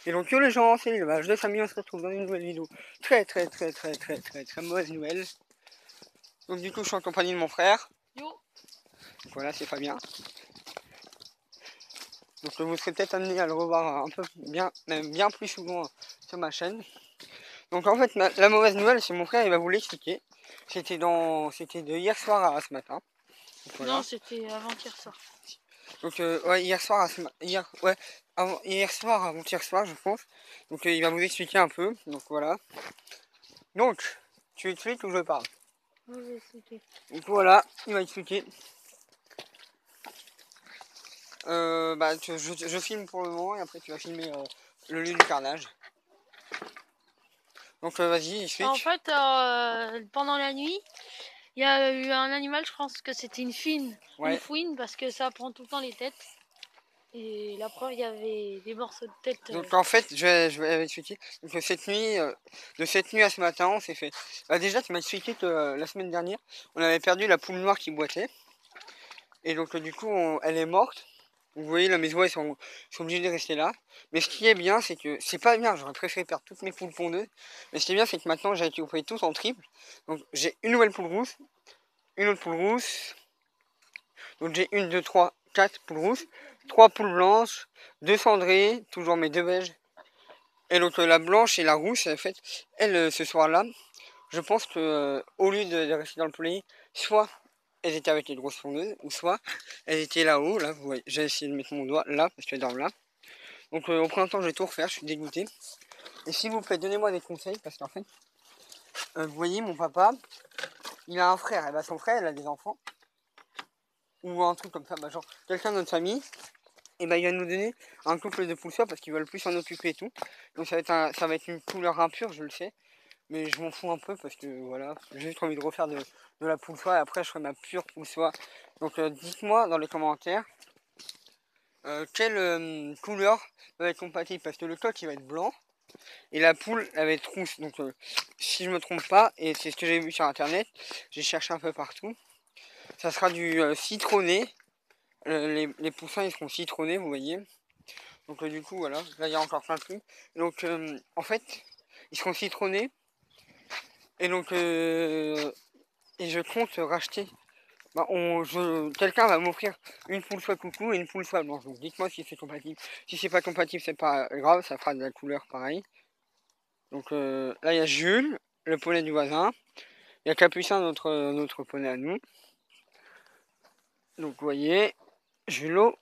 Et donc yo les gens, c'est l'élevage de famille, on se retrouve dans une nouvelle vidéo. Très mauvaise nouvelle. Donc du coup je suis en compagnie de mon frère. Yo. Donc voilà, c'est Fabien. Donc vous serez peut-être amené à le revoir un peu bien, même bien plus souvent sur ma chaîne. Donc en fait la mauvaise nouvelle, c'est mon frère, il va vous l'expliquer. C'était de hier soir à ce matin. Donc, voilà. Non, c'était avant-hier soir. Donc ouais, hier soir, hier soir, avant-hier soir, je pense. Donc il va vous expliquer un peu. Donc voilà. Donc, tu expliques ou je parle? Moi, je vais expliquer. Donc voilà, il va expliquer. Je filme pour le moment et après tu vas filmer le lieu du carnage. Donc vas-y, explique. En fait, pendant la nuit, il y a eu un animal, je pense que c'était une fine, Ouais. une fouine, parce que ça prend tout le temps les têtes. Et la preuve, il y avait des morceaux de tête. Donc en fait, je vais expliquer. Donc de cette nuit à ce matin, on s'est fait. Bah, déjà, tu m'as expliqué que la semaine dernière, on avait perdu la poule noire qui boitait. Et donc du coup, elle est morte. Vous voyez, là, mes oies sont obligés de rester là. Mais ce qui est bien, c'est que c'est pas bien. J'aurais préféré perdre toutes mes poules pondeuses. Mais ce qui est bien, c'est que maintenant, j'ai récupéré tous en triple. Donc j'ai une nouvelle poule rousse, une autre poule rousse. Donc j'ai 1, 2, 3, 4 poules rousses, 3 poules blanches, 2 cendrées, toujours mes 2 beiges. Et donc la blanche et la rousse, en fait, elles, ce soir-là, je pense que au lieu de rester dans le poulailler, soit elles étaient avec les grosses pondeuses, ou soit elles étaient là-haut, là, vous voyez, j'ai essayé de mettre mon doigt là, parce qu'elles dorment là. Donc au printemps, je vais tout refaire, je suis dégoûté. Et s'il vous plaît, donnez-moi des conseils, parce qu'en fait, vous voyez, mon papa, il a un frère, et bah son frère, il a des enfants, ou un truc comme ça, bah genre, quelqu'un de notre famille, et bah il va nous donner un couple de poules soie, parce qu'ils veulent plus s'en occuper et tout. Donc ça va être une couleur impure, je le sais. Mais je m'en fous un peu parce que voilà, j'ai juste envie de refaire de la poule soie et après je ferai ma pure poule soie. Donc dites-moi dans les commentaires quelle couleur va être compatible parce que le coq il va être blanc et la poule elle va être rousse. Donc si je me trompe pas, et c'est ce que j'ai vu sur internet, j'ai cherché un peu partout, ça sera du citronné. Les poussins ils seront citronnés, vous voyez. Donc du coup voilà, là il y a encore plein de trucs. Donc en fait, ils seront citronnés. Et donc et je compte racheter. Bah, quelqu'un va m'offrir une poule soie coucou et une poule soie blanche. Donc dites-moi si c'est compatible. Si c'est pas compatible, c'est pas grave, ça fera de la couleur pareil. Donc là il y a Jules, le poney du voisin. Il y a Capucin, notre poney à nous. Donc vous voyez, Julot.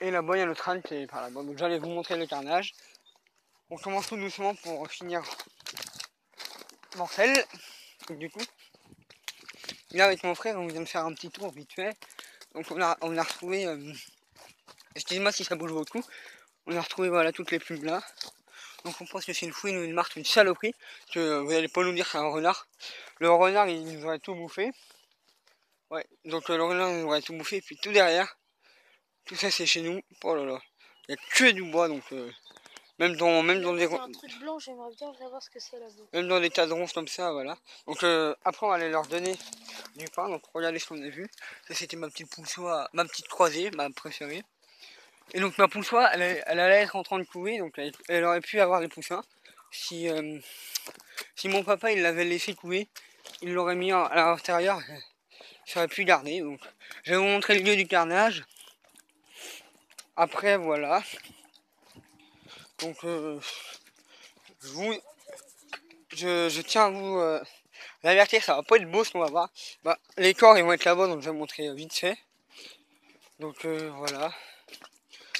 Et là-bas il y a notre âne qui est par là-bas. Donc j'allais vous montrer le carnage. On commence tout doucement pour finir Morcel. Du coup, là avec mon frère, on vient de faire un petit tour vite fait. Donc on a retrouvé, excusez-moi si ça bouge beaucoup, on a retrouvé voilà toutes les plumes là. Donc on pense que c'est une fouine ou une marque, une saloperie, que vous allez pas nous dire que c'est un renard. Le renard il nous aurait tout bouffé. Ouais, donc le renard il nous aurait tout bouffé, et puis tout derrière, tout ça c'est chez nous. Oh là là, il y a que du bois donc même dans des un truc blanc, j'aimerais bien savoir ce que c'est là-bas. même dans des tas de ronces comme ça, voilà. Donc après on va aller leur donner du pain. Donc regardez ce qu'on a vu. Ça c'était ma petite poule soie, ma petite croisée, ma préférée. Et donc ma poule soie, elle allait être en train de couver, donc elle aurait pu avoir des poussins. Si mon papa il l'avait laissé couver, il l'aurait mis à l'intérieur, ça aurait pu garder. Donc je vais vous montrer le lieu du carnage. Après voilà. Donc je tiens à vous avertir, ça va pas être beau ce qu'on va voir. Bah, les corps ils vont être là-bas, donc je vais vous montrer vite fait. Donc voilà.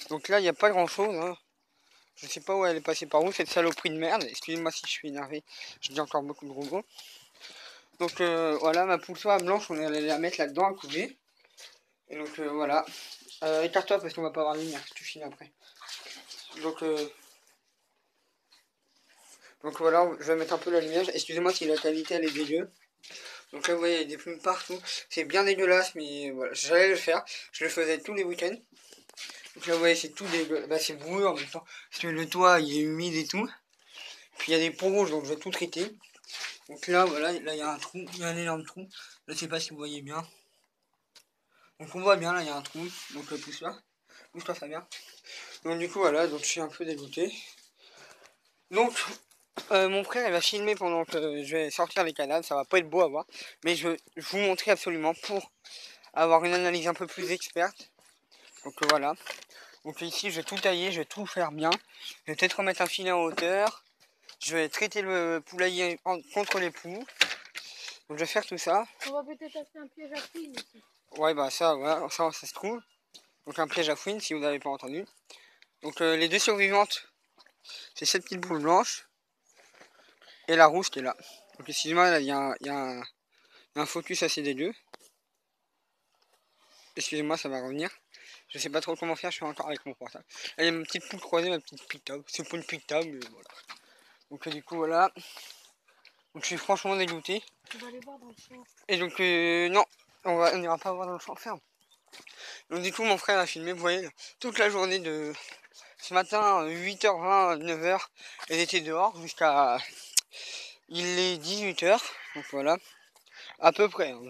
Donc là il n'y a pas grand chose. Hein. Je sais pas où elle est passée par où cette saloperie de merde. Excusez-moi si je suis énervé. Je dis encore beaucoup de gros mots. Donc voilà, ma poule soie blanche, on allait la mettre là-dedans à couver. Et donc voilà. Écarte-toi parce qu'on va pas avoir la lumière, si tu finis après. Donc voilà, je vais mettre un peu la lumière. Excusez-moi si la qualité elle est dégueu. Donc là vous voyez, il y a des plumes partout. C'est bien dégueulasse, mais voilà, j'allais le faire. Je le faisais tous les week-ends. Donc là vous voyez, c'est tout dégueulasse. Bah, c'est boueux en même temps. Parce que le toit il est humide et tout. Puis il y a des pots rouges, donc je vais tout traiter. Donc là, voilà, là il y a un trou, il y a un énorme trou. Je sais pas si vous voyez bien. Donc on voit bien, là il y a un trou. Donc pousse-toi, Fabien. Donc du coup voilà, donc je suis un peu dégoûté. Donc, mon frère il va filmer pendant que je vais sortir les cadavres. Ça va pas être beau à voir, mais je vous montrer absolument pour avoir une analyse un peu plus experte. Donc voilà. Donc ici je vais tout tailler, je vais tout faire bien. Je vais peut-être remettre un filet en hauteur. Je vais traiter le poulailler contre les poux. Donc je vais faire tout ça. On va peut-être acheter un piège à fouine ici. Ouais bah ça, voilà, ça se trouve. Donc un piège à fouine si vous n'avez pas entendu. Donc les deux survivantes, c'est cette petite boule blanche et la rouge qui est là. Donc excusez-moi, il y a un focus assez dégueu. Excusez-moi, ça va revenir. Je sais pas trop comment faire, je suis encore avec mon portable. Elle est ma petite poule croisée, ma petite pictable. C'est pas une pictable, mais voilà. Donc du coup voilà. Donc je suis franchement dégoûté. On va aller voir dans le champ. Et donc non, on n'ira pas voir dans le champ ferme. Donc du coup mon frère a filmé, vous voyez, toute la journée de ce matin, 8h20, 9h, elle était dehors jusqu'à... Il est 18h, donc voilà, à peu près. Hein.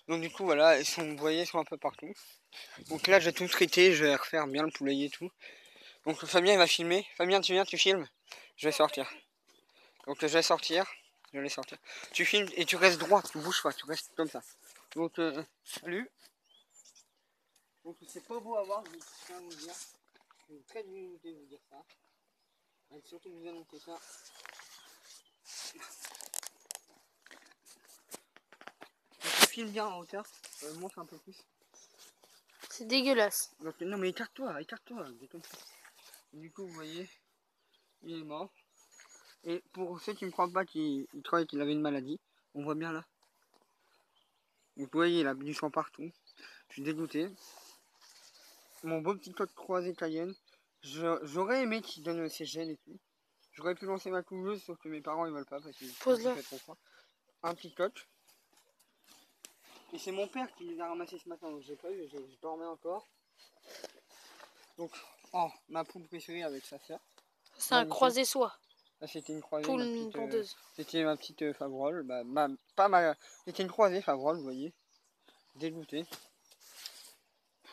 Donc du coup voilà, vous voyez, ils sont un peu partout. Donc là j'ai tout traité, je vais refaire bien le poulailler et tout. Donc Fabien il va filmer. Fabien tu viens, tu filmes. Je vais sortir. Donc je vais sortir. Je vais sortir. Tu filmes et tu restes droit, tu bouges pas, tu restes comme ça. Donc salut. Donc c'est pas beau à voir, je tiens à vous dire. C'est très dur de vous dire ça. Et surtout vous annoncer ça. Donc tu filmes bien en hauteur. Montre un peu plus. C'est dégueulasse. Donc, non mais écarte-toi, écarte-toi. Du coup vous voyez, il est mort. Et pour ceux qui ne croient pas qu'il croyaient qu'il avait une maladie, on voit bien là. Donc vous voyez, il a du sang partout. Je suis dégoûté. Mon beau petit coq croisé Cayenne. J'aurais aimé qu'il donne ses gènes et tout. J'aurais pu lancer ma couveuse, sauf que mes parents ils veulent pas parce qu'ils fait trop froid. Un petit coq. Et c'est mon père qui les a ramassés ce matin, donc j'ai pas eu, je dormais encore. Donc, oh, ma poule préférée avec sa sœur. C'est un croisé soie. Là c'était une croisée, Poule pondeuse. c'était ma petite Favrole. C'était une croisée Favrole, vous voyez. Dégoûté.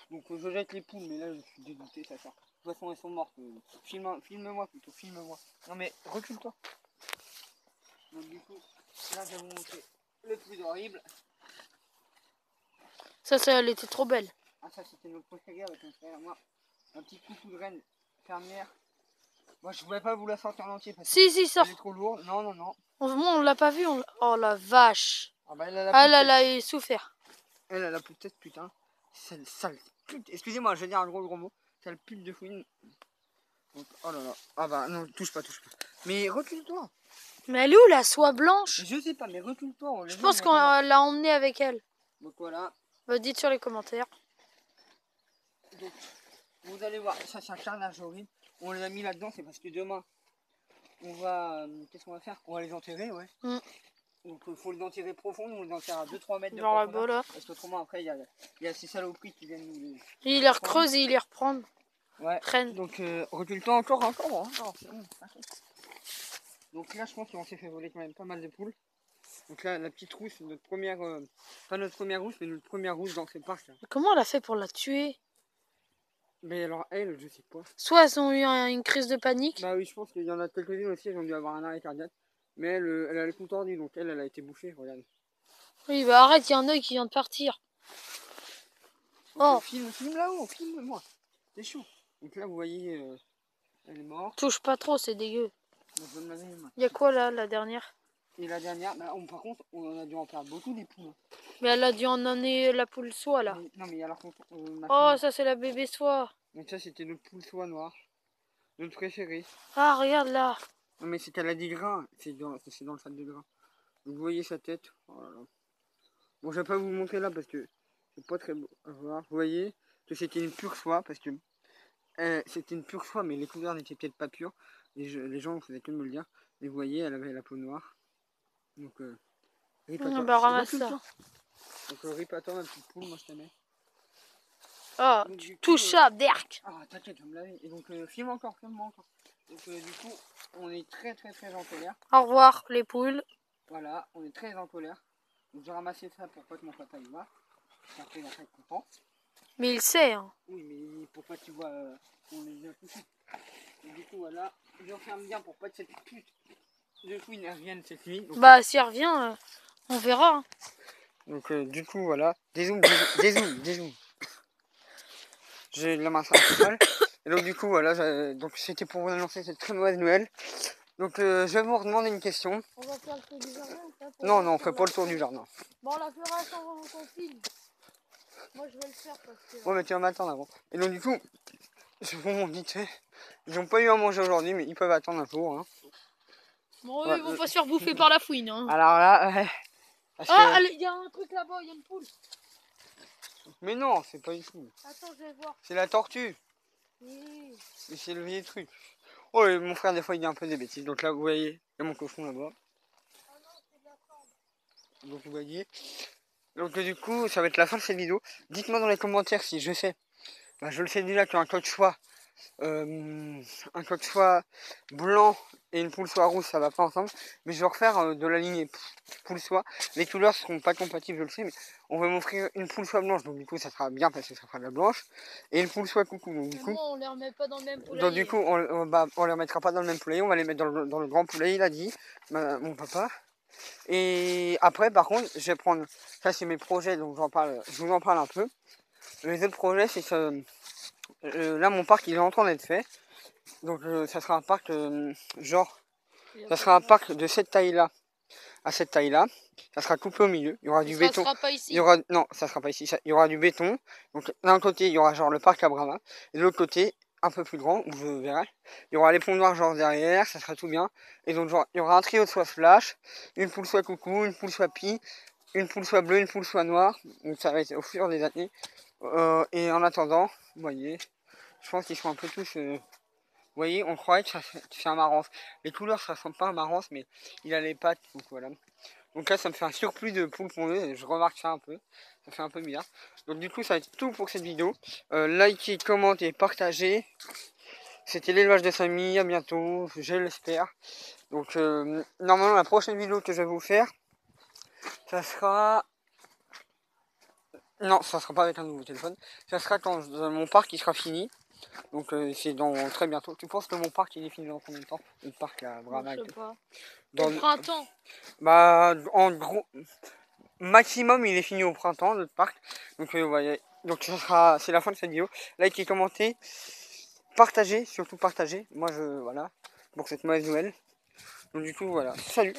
Donc je jette les poules, mais là je suis dégoûté, ça sert. De toute façon elles sont mortes. Filme-moi plutôt, filme-moi. Non mais recule-toi. Donc du coup, là je vais vous montrer le plus horrible. Ça, elle était trop belle. Ah ça c'était notre préféré avec mon frère. Moi, un petit coucou de reine fermière. Moi je voulais pas vous la sortir en entier parce que Si, sort. elle est trop lourde. Non, non, non. On l'a pas vu. Oh la vache. Ah bah elle a Elle a souffert. Elle a la tête putain. Sale pute. Excusez-moi, je vais dire un gros mot. Sale pute de fouine. Donc, oh là là. Ah bah non, touche pas. Mais recule-toi. Mais elle est où la soie blanche? Je sais pas, mais recule-toi. Je pense qu'on l'a emmenée avec elle. Donc voilà. Bah, dites sur les commentaires. Donc, vous allez voir, ça c'est un carnage horrible. On les a mis là-dedans, c'est parce que demain, on va... qu'est-ce qu'on va faire? On va les enterrer, ouais. Donc il faut les enterrer profond, on les enterre à 2-3 mètres de profondeur. Là. Parce qu'autrement après, il y a ces saloperies qui viennent nous les... Il les recreuse et il les reprend. Ouais. Donc recule-toi encore. Hein. C'est bon, donc là, je pense qu'on s'est fait voler quand même pas mal de poules. Donc là, la petite rousse, notre première... pas notre première rousse, mais notre première rousse dans ce parc. Là. Comment elle a fait pour la tuer? Mais alors elle, je sais pas. Soit elles ont eu une crise de panique. Bah oui, je pense qu'il y en a quelques-unes aussi, elles ont dû avoir un arrêt cardiaque. Mais elle a le cou tordu, donc elle a été bouffée, regarde. Oui, bah arrête, il y a un œil qui vient de partir. Donc, filme là-haut, filme-moi. C'est chaud. Donc là, vous voyez, elle est morte. Touche pas trop, c'est dégueu. Il y a quoi là, la dernière? Et la dernière, bah, par contre, on a dû en perdre beaucoup des poules. Mais elle a dû en donner la poule soie là. Non, mais alors, oh, ça c'est la bébé soie. Donc ça, c'était notre poule soie noire. Notre préférée. Ah, regarde là. Non, mais c'est qu'elle a des grains. C'est dans le sac de grains. Vous voyez sa tête. Oh là là. Bon, je vais pas vous montrer là parce que c'est pas très beau à voir. Vous voyez que c'était une pure soie parce que c'était une pure soie, mais les couleurs n'étaient peut-être pas pures. Les gens ne faisaient que me le dire. Mais vous voyez, elle avait la peau noire. Donc, rip à toi. Bah, ramasse ça. Donc, rip à toi, ma petite poule, moi je t'aimais. Ah, touche ça, Derk. Ah, t'inquiète, je vais me laver. Et donc, filme encore. Donc, du coup, on est très en colère. Au revoir, les poules. Voilà, on est très en colère. Donc, j'ai ramassé ça pour pas que mon papa y voit. Après, il va être content. Mais il sait, hein. Oui, mais pour pas qu'il voit, on les a touchés. Et du coup, voilà. voilà, je referme bien pour pas que cette pute de fouine revienne cette nuit. Donc, Bah, si elle revient, on verra. Hein. donc du coup, voilà, dézoom. J'ai la main sale. Et donc, du coup, voilà, donc c'était pour vous annoncer cette très mauvaise nouvelle. Donc, je vais vous redemander une question. On va faire le tour du jardin ou pas? Non, on fait pas le tour du jardin. Bon, on la fera sans qu'on filme. Moi, je vais le faire parce que. Ouais, mais tu vas m'attendre avant. Et donc, du coup, je vous montre vite fait. Ils n'ont pas eu à manger aujourd'hui, mais ils peuvent attendre un jour. Hein. Bon, eux, Ouais, ils vont pas se faire bouffer par la fouine. Hein. alors là, parce Ah, que... il y a un truc là-bas, il y a une poule. Mais non, c'est pas une poule. Attends, je vais voir. C'est la tortue. Oui. Et c'est le vieil truc. Oh, et mon frère, des fois, il dit un peu des bêtises. Donc là, vous voyez, il y a mon cochon là-bas. Ah non, c'est de la cendre. Donc vous voyez. Donc du coup, ça va être la fin de cette vidéo. Dites-moi dans les commentaires si je sais. Bah, je le sais déjà qu'un coq soit blanc et une poule soie rouge, ça va pas ensemble. Mais je vais refaire de la lignée poule soie. Les couleurs seront pas compatibles, je le sais, mais on va m'offrir une poule soie blanche. Donc du coup, ça sera bien parce que ça fera de la blanche. Et une poule soie coucou. Donc du coup, on les remet pas dans le même poulailler. donc du coup, on les remettra pas dans le même poulailler. On va les mettre dans le grand poulailler, il a dit mon papa. Et après, par contre, je vais prendre. Ça, c'est mes projets, donc je vous en parle un peu. Les autres projets, c'est que là, mon parc, il est en train d'être fait. Donc, ça sera un parc ça sera un parc de cette taille-là à cette taille-là. Ça sera coupé au milieu. Il y aura du béton. Ça sera pas ici. Non, ça sera pas ici. Il y aura du béton. Donc, d'un côté, il y aura genre le parc à Brava. Et de l'autre côté, un peu plus grand, où je verrai. Il y aura les ponts noirs genre derrière, ça sera tout bien. Et donc genre, il y aura un trio de soie flash, une poule soie coucou, une poule soie pie, une poule soie bleue, une poule soie noire. Donc ça va être au fur des années. Et en attendant, vous voyez, je pense qu'ils sont un peu tous... vous voyez, on croyait que c'est un marrance. Les couleurs, ça ressemble pas à un marrance, mais il a les pattes, donc voilà. Donc là, ça me fait un surplus de poules pondeuses, et je remarque ça un peu. Ça fait un peu bizarre. Donc du coup, ça va être tout pour cette vidéo. Likez, commentez, partagez. C'était l'élevage de famille, à bientôt, je l'espère. Donc normalement, la prochaine vidéo que je vais vous faire, ça sera... Non, ça sera pas avec un nouveau téléphone. Ça sera quand mon parc il sera fini. Donc c'est dans très bientôt. Tu penses que mon parc il est fini dans combien de temps? Le parc là, Brava. Je sais pas. Dans Au printemps. Bah en gros maximum il est fini au printemps notre parc. Donc vous voyez. Donc c'est la fin de cette vidéo. Likez, commentez, partagez, surtout partagez. Moi voilà pour cette mauvaise nouvelle. Donc du coup voilà. Salut.